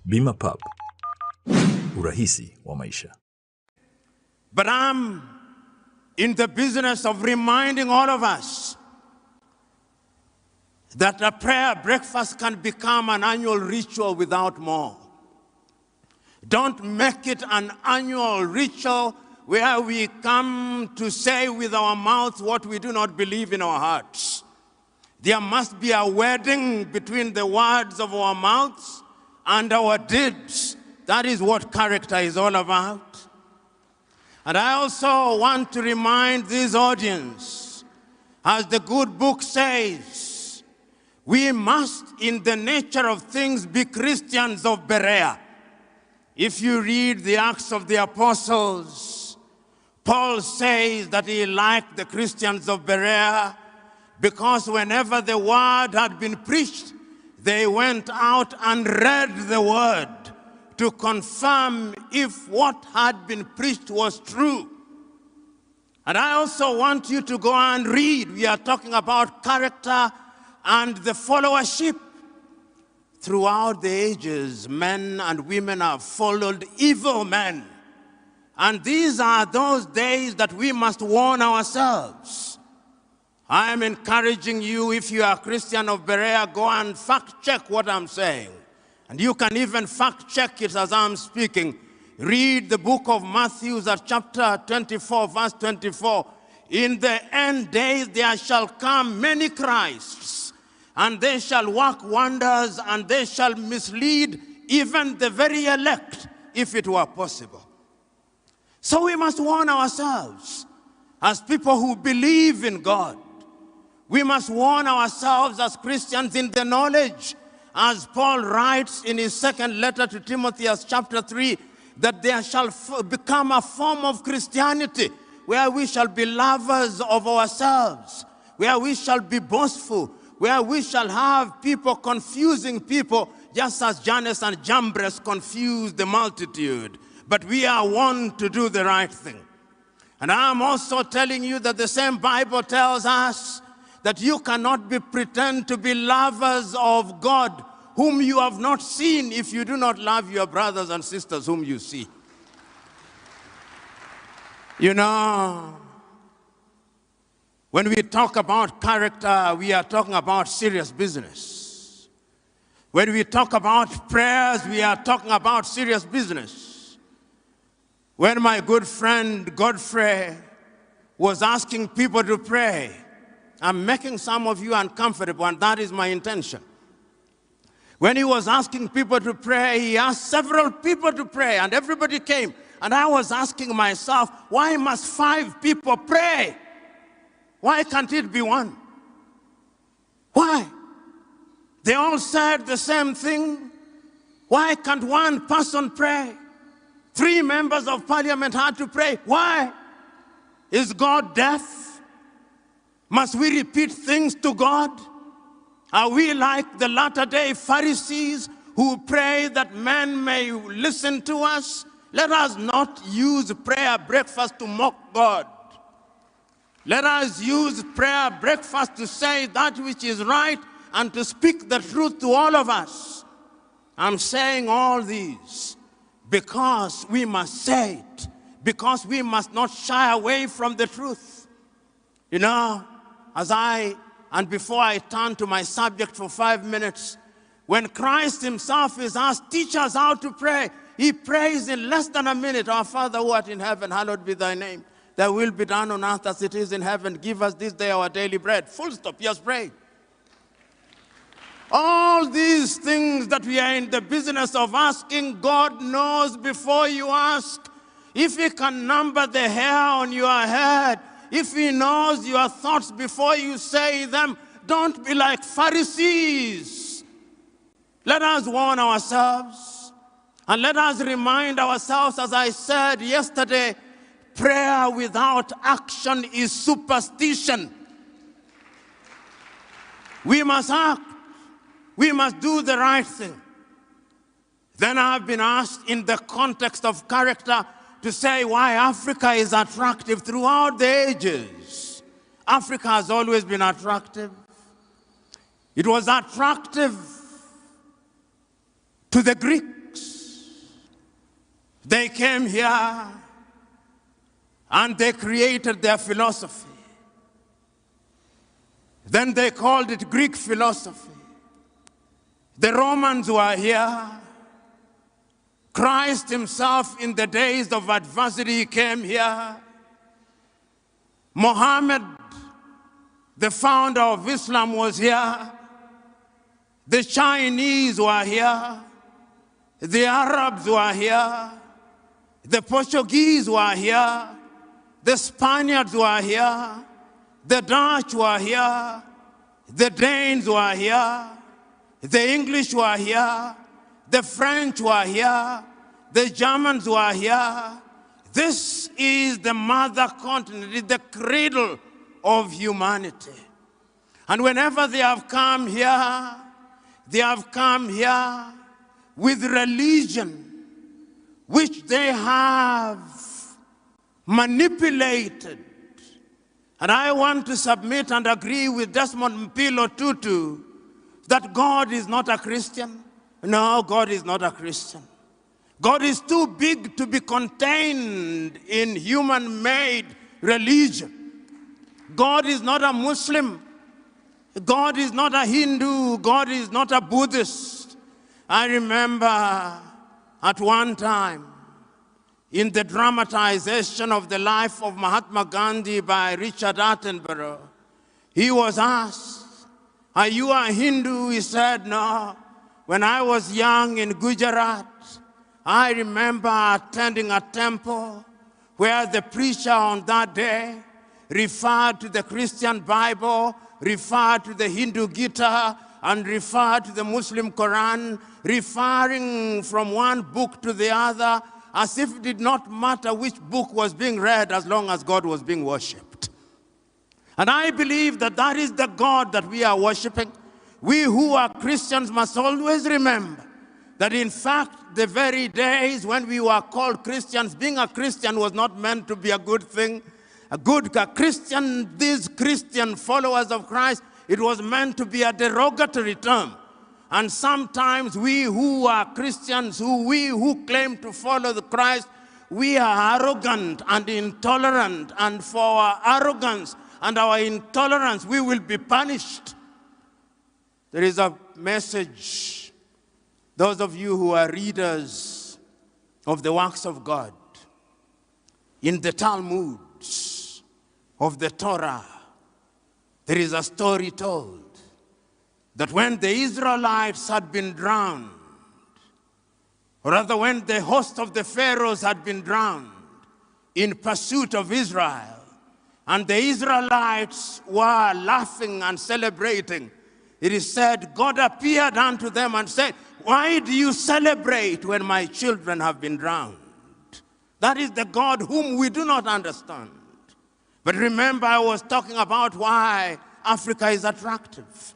Bima Pub, urahisi wa maisha. But I'm in the business of reminding all of us that a prayer breakfast can become an annual ritual without more. Don't make it an annual ritual where we come to say with our mouths what we do not believe in our hearts. There must be a wedding between the words of our mouths and our deeds. That is what character is all about. And I also want to remind this audience, as the good book says, we must, in the nature of things, be Christians of Berea. If you read the Acts of the Apostles, Paul says that he liked the Christians of Berea because whenever the word had been preached, they went out and read the word to confirm if what had been preached was true. And I also want you to go and read. We are talking about character and the followership. Throughout the ages, men and women have followed evil men. And these are those days that we must warn ourselves. I am encouraging you, if you are a Christian of Berea, go and fact-check what I'm saying. And you can even fact-check it as I'm speaking. Read the book of Matthew, chapter 24, verse 24. In the end days there shall come many Christs, and they shall work wonders, and they shall mislead even the very elect, if it were possible. So we must warn ourselves as people who believe in God. We must warn ourselves as Christians in the knowledge, as Paul writes in his second letter to Timothy, chapter 3, that there shall become a form of Christianity where we shall be lovers of ourselves, where we shall be boastful, where we shall have people confusing people, just as Jannes and Jambres confused the multitude. But we are one to do the right thing. And I'm also telling you that the same Bible tells us that you cannot pretend to be lovers of God whom you have not seen if you do not love your brothers and sisters whom you see. You know, when we talk about character, we are talking about serious business. When we talk about prayers, we are talking about serious business. When my good friend Godfrey was asking people to pray, I'm making some of you uncomfortable, and that is my intention. When he was asking people to pray, he asked several people to pray, and everybody came. And I was asking myself, why must 5 people pray? Why can't it be 1? Why? They all said the same thing. Why can't 1 person pray? 3 members of parliament had to pray. Why? Is God deaf? Must we repeat things to God? Are we like the latter-day Pharisees who pray that men may listen to us? Let us not use prayer breakfast to mock God. Let us use prayer breakfast to say that which is right and to speak the truth to all of us. I'm saying all these because we must say it, because we must not shy away from the truth. You know, before I turn to my subject for 5 minutes, when Christ himself is asked, teach us how to pray, he prays in less than a minute. Our Father who art in heaven, hallowed be thy name. Thy will be done on earth as it is in heaven. Give us this day our daily bread. Full stop, he has prayed. All these things that we are in the business of asking, God knows before you ask. If he can number the hair on your head, if he knows your thoughts before you say them, don't be like Pharisees. Let us warn ourselves, and let us remind ourselves, as I said yesterday, prayer without action is superstition. We must act. We must do the right thing. Then I've been asked in the context of character to say why Africa is attractive throughout the ages. Africa has always been attractive. It was attractive to the Greeks. They came here and they created their philosophy. Then they called it Greek philosophy. The Romans were here. Christ himself, in the days of adversity, came here. Muhammad, the founder of Islam, was here. The Chinese were here. The Arabs were here. The Portuguese were here. The Spaniards were here. The Dutch were here. The Danes were here. The English were here. The French were here. The Germans were here. This is the mother continent. It is the cradle of humanity. And whenever they have come here with religion, which they have manipulated. And I want to submit and agree with Desmond Mpilo Tutu that God is not a Christian. No, God is not a Christian. God is too big to be contained in human-made religion. God is not a Muslim. God is not a Hindu. God is not a Buddhist. I remember at one time, in the dramatization of the life of Mahatma Gandhi by Richard Attenborough, he was asked, "Are you a Hindu?" He said, "No. When I was young in Gujarat, I remember attending a temple where the preacher on that day referred to the Christian Bible, referred to the Hindu Gita, and referred to the Muslim Quran, referring from one book to the other, as if it did not matter which book was being read as long as God was being worshipped." And I believe that that is the God that we are worshiping. We who are Christians must always remember that in fact, the very days when we were called Christians, being a Christian was not meant to be a good thing. A Christian, these Christian followers of Christ, it was meant to be a derogatory term. And sometimes we who are Christians, we who claim to follow the Christ, we are arrogant and intolerant. And for our arrogance and our intolerance, we will be punished. There is a message, those of you who are readers of the works of God, in the Talmuds of the Torah, there is a story told that when the Israelites had been drowned, or rather when the host of the Pharaohs had been drowned in pursuit of Israel, and the Israelites were laughing and celebrating, it is said, God appeared unto them and said, "Why do you celebrate when my children have been drowned?" That is the God whom we do not understand. But remember, I was talking about why Africa is attractive.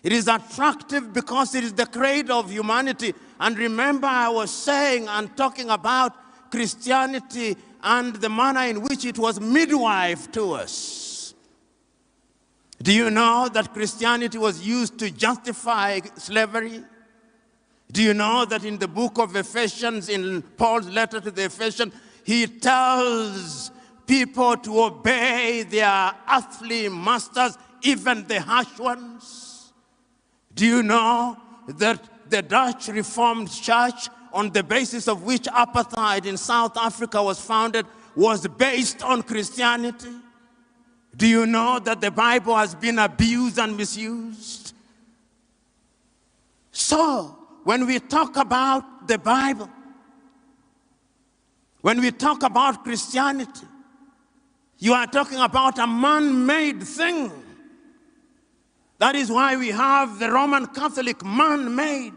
It is attractive because it is the cradle of humanity. And remember, I was saying and talking about Christianity and the manner in which it was midwife to us. Do you know that Christianity was used to justify slavery? Do you know that in the book of Ephesians, in Paul's letter to the Ephesians, he tells people to obey their earthly masters, even the harsh ones? Do you know that the Dutch Reformed Church, on the basis of which apartheid in South Africa was founded, was based on Christianity? Do you know that the Bible has been abused and misused? So, when we talk about the Bible, when we talk about Christianity, you are talking about a man-made thing. That is why we have the Roman Catholic man-made.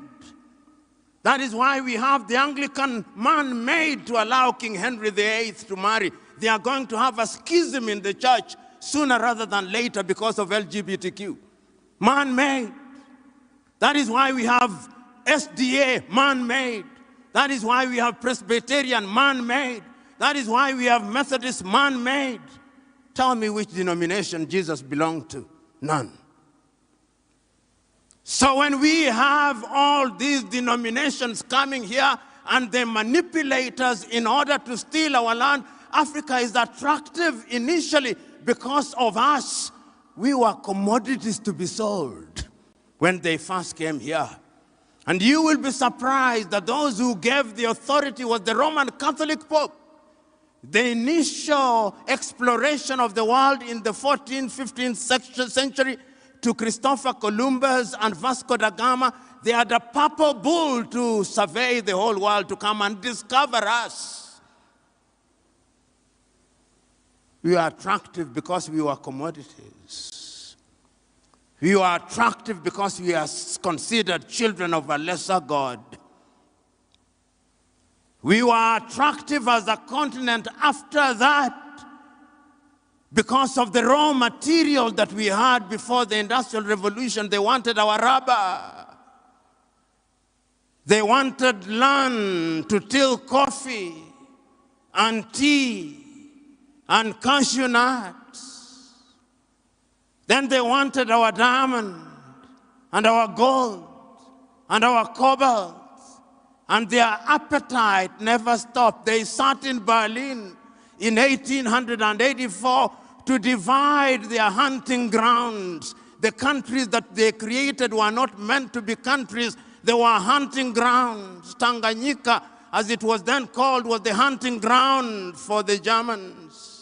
That is why we have the Anglican man-made to allow King Henry VIII to marry. They are going to have a schism in the church sooner rather than later because of LGBTQ. Man-made. That is why we have SDA, man-made. That is why we have Presbyterian, man-made. That is why we have Methodist, man-made. Tell me which denomination Jesus belonged to. None. So when we have all these denominations coming here and they manipulate us in order to steal our land. Africa is attractive initially because of us. We were commodities to be sold when they first came here. And you will be surprised that those who gave the authority was the Roman Catholic Pope. The initial exploration of the world in the 14th, 15th century to Christopher Columbus and Vasco da Gama, they had a purple bull to survey the whole world, to come and discover us. We are attractive because we were commodities. We were attractive because we are considered children of a lesser God. We were attractive as a continent after that because of the raw material that we had before the Industrial Revolution. They wanted our rubber. They wanted land to till coffee and tea and cashew nuts. Then they wanted our diamond and our gold and our cobalt. And their appetite never stopped. They sat in Berlin in 1884 to divide their hunting grounds. The countries that they created were not meant to be countries. They were hunting grounds. Tanganyika, as it was then called, was the hunting ground for the Germans.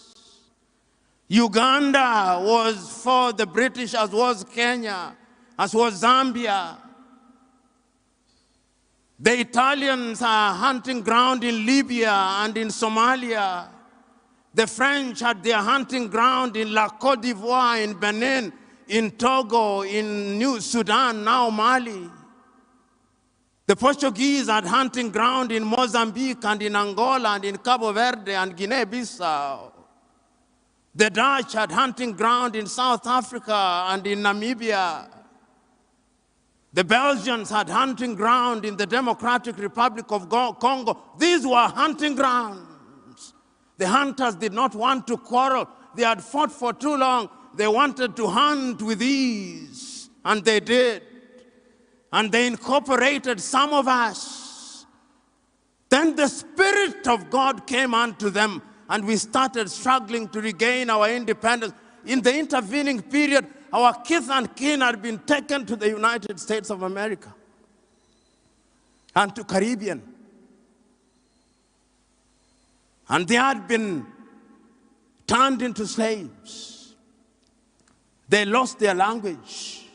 Uganda was for the British, as was Kenya, as was Zambia. The Italians are hunting ground in Libya and in Somalia. The French had their hunting ground in La Côte d'Ivoire, in Benin, in Togo, in New Sudan, now Mali. The Portuguese had hunting ground in Mozambique and in Angola and in Cabo Verde and Guinea-Bissau. The Dutch had hunting ground in South Africa and in Namibia. The Belgians had hunting ground in the Democratic Republic of Congo. These were hunting grounds. The hunters did not want to quarrel. They had fought for too long. They wanted to hunt with ease, and they did. And they incorporated some of us. Then the Spirit of God came unto them, and we started struggling to regain our independence. In the intervening period, our kith and kin had been taken to the United States of America and to Caribbean. And they had been turned into slaves. They lost their language.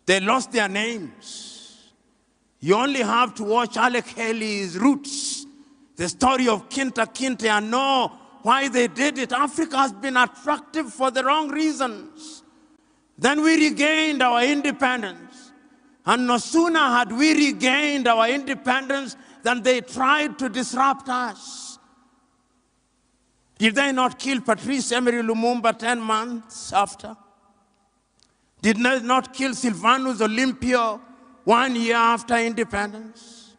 They lost their names. You only have to watch Alec Haley's Roots, the story of Kinta Kinte, and know why they did it. Africa has been attractive for the wrong reasons. Then we regained our independence. And no sooner had we regained our independence than they tried to disrupt us. Did they not kill Patrice Emery Lumumba 10 months after? Did they not kill Sylvanus Olympio 1 year after independence?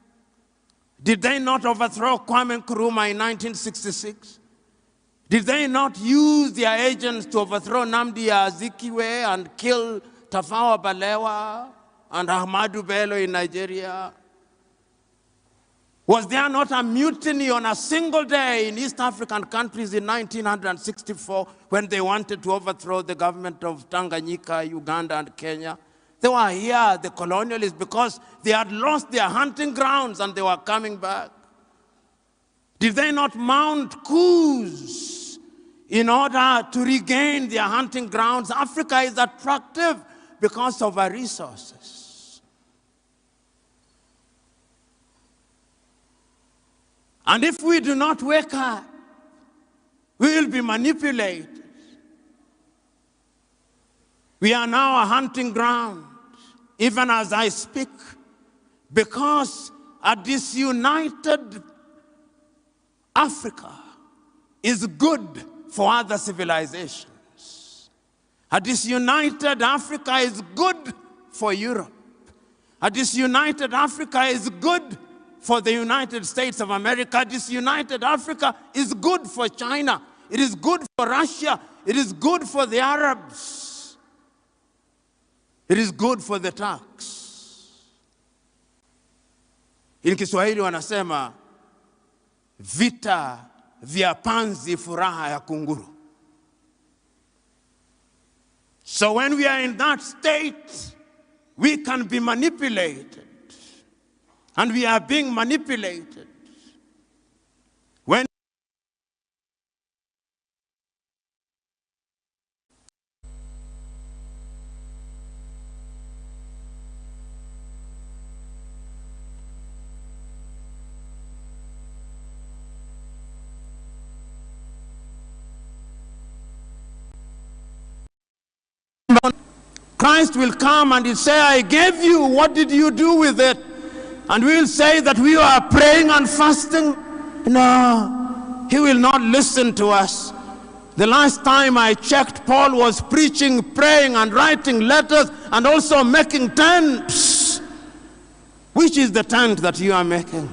Did they not overthrow Kwame Nkrumah in 1966? Did they not use their agents to overthrow Nnamdi Azikiwe and kill Tafawa Balewa and Ahmadu Bello in Nigeria? Was there not a mutiny on a single day in East African countries in 1964 when they wanted to overthrow the government of Tanganyika, Uganda, and Kenya? They were here, the colonialists, because they had lost their hunting grounds and they were coming back. Did they not mount coups in order to regain their hunting grounds? Africa is attractive because of our resources. And if we do not wake up, we will be manipulated. We are now a hunting ground, even as I speak, because a disunited Africa is good for other civilizations. A disunited Africa is good for Europe. A disunited Africa is good for the United States of America. A disunited Africa is good for China. It is good for Russia. It is good for the Arabs. It is good for the Turks. In Kiswahili wanasema vita vya panzi furaha ya kunguru. So when we are in that state, we can be manipulated. And we are being manipulated. When Christ will come and he'll say, I gave you, what did you do with it? And we'll say that we are praying and fasting. No, he will not listen to us. The last time I checked, Paul was preaching, praying, and writing letters, and also making tents. Which is the tent that you are making?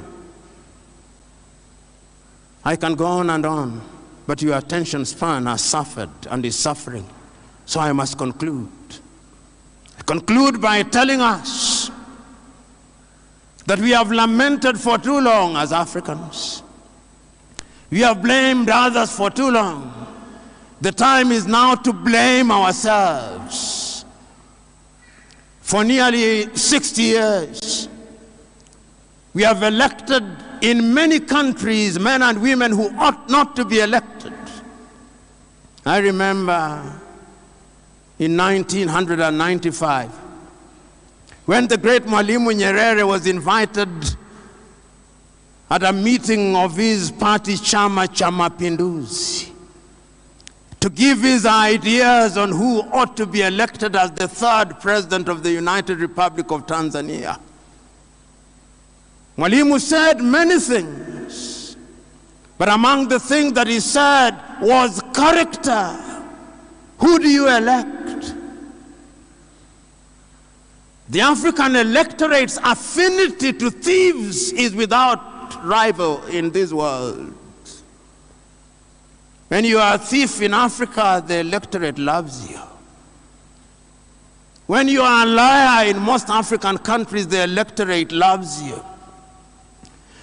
I can go on and on, but your attention span has suffered and is suffering. So I must conclude. I conclude by telling us that we have lamented for too long as Africans. We have blamed others for too long. The time is now to blame ourselves. For nearly 60 years, we have elected in many countries men and women who ought not to be elected. I remember in 1995, when the great Mwalimu Nyerere was invited at a meeting of his party, Chama cha Mapinduzi, to give his ideas on who ought to be elected as the third president of the United Republic of Tanzania. Mwalimu said many things, but among the things that he said was character. Who do you elect? The African electorate's affinity to thieves is without rival in this world. When you are a thief in Africa, the electorate loves you. When you are a liar in most African countries, the electorate loves you.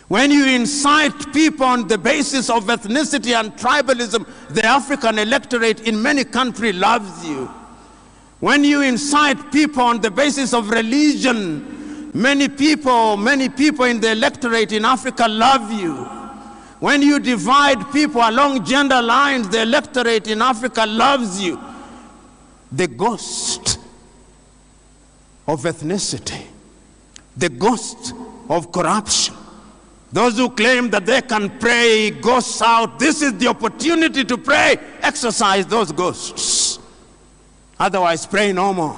When you incite people on the basis of ethnicity and tribalism, the African electorate in many countries loves you. When you incite people on the basis of religion, many people in the electorate in Africa love you. When you divide people along gender lines, the electorate in Africa loves you. The ghost of ethnicity, the ghost of corruption, those who claim that they can pray ghosts out, this is the opportunity to pray. Exercise those ghosts. Otherwise, pray no more.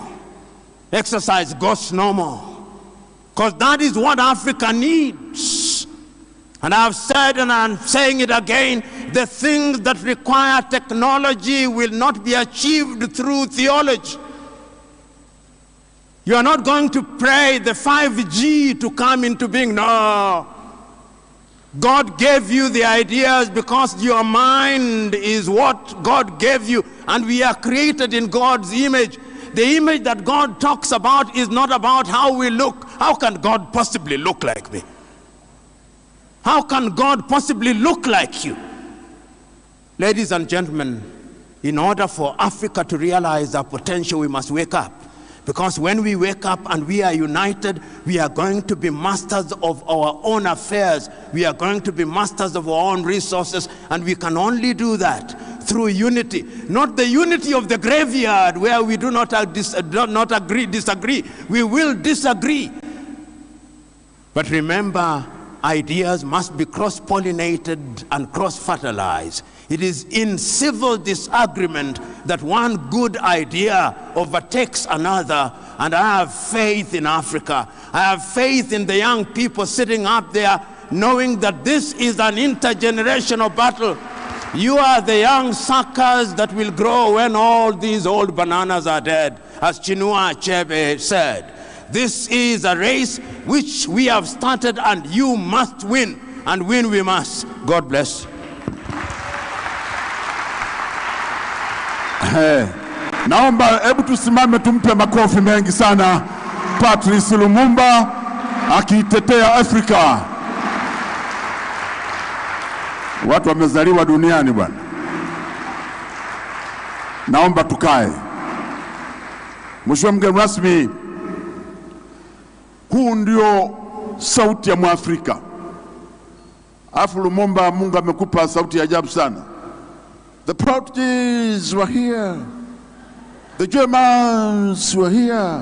Exercise ghosts no more. Because that is what Africa needs. And I've said, and I'm saying it again, the things that require technology will not be achieved through theology. You are not going to pray the 5G to come into being. No. God gave you the ideas because your mind is what God gave you, and we are created in God's image. The image that God talks about is not about how we look. How can God possibly look like me? How can God possibly look like you? Ladies and gentlemen, in order for Africa to realize our potential, we must wake up. Because when we wake up and we are united, we are going to be masters of our own affairs. We are going to be masters of our own resources. And we can only do that through unity. Not the unity of the graveyard where we do not disagree. We will disagree. But remember, ideas must be cross-pollinated and cross-fertilized. It is in civil disagreement that one good idea overtakes another. And I have faith in Africa. I have faith in the young people sitting up there knowing that this is an intergenerational battle. You are the young suckers that will grow when all these old bananas are dead, as Chinua Achebe said. This is a race which we have started, and you must win, and win we must. God bless. Naomba hebu tusimame tumpe makofi mengi sana Patrice Lumumba. akiitetea Afrika. Watu wamezaliwa duniani bwana. Naomba tukae. Mheshimiwa mgeni rasmi, huu ndio sauti ya Mwafrika. Afu Lumumba, Mungu amekupa sauti ya ajabu sana. The Portuguese were here. The Germans were here.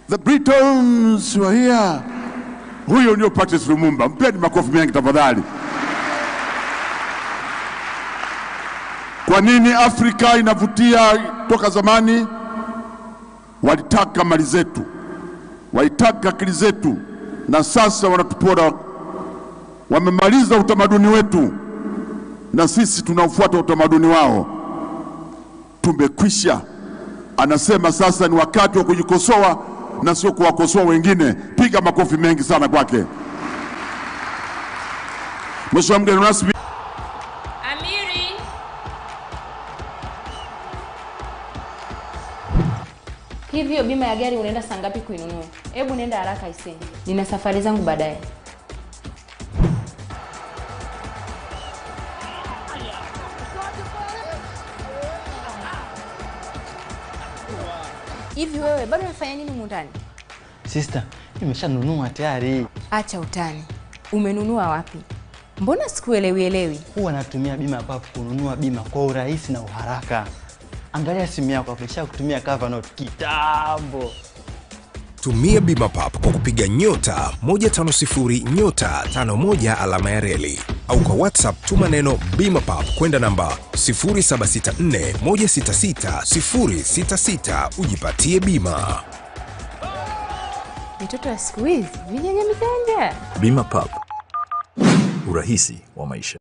The Britons were here. Huyo ndio Patrice Lumumba. Mpeni makofi mengi tafadhali. Kwa nini Afrika inavutia toka zamani? Walitaka mali zetu, walitaka akili zetu, na sasa wanatupora. Wamemaliza utamaduni wetu, na sisi tunaofuata utamaduni wao. Tumekwisha. Anasema sasa ni wakati wa kujikosoa na sio kuwakosoa wengine. Piga makofi mengi sana kwake. Mheshimiwa mgeni rasmi. Amiri. Hivyo bima ya gari unaenda saa ngapi kuinunua? Hebu nenda haraka iseni. Nina safari zangu baadaye. Hivi wewe bado unafanya nini mundani? Sister, nimeshanunua tayari. Acha utani. Umenunua wapi? Mbona sikuelewi? Huwa natumia bima ya Prof kununua bima kwa urahisi na uharaka. Angalia simu yako hapo, kutumia cover note kitambo. Tumia bima Prof kwa kupiga nyota 150 nyota 51 alama ya reli, au kwa WhatsApp tuma neno bima Prof kwenda namba 0764166066 ujipatie bima. Mitoto ya siku hizi, vijana. Bima Prof. Urahisi wa maisha.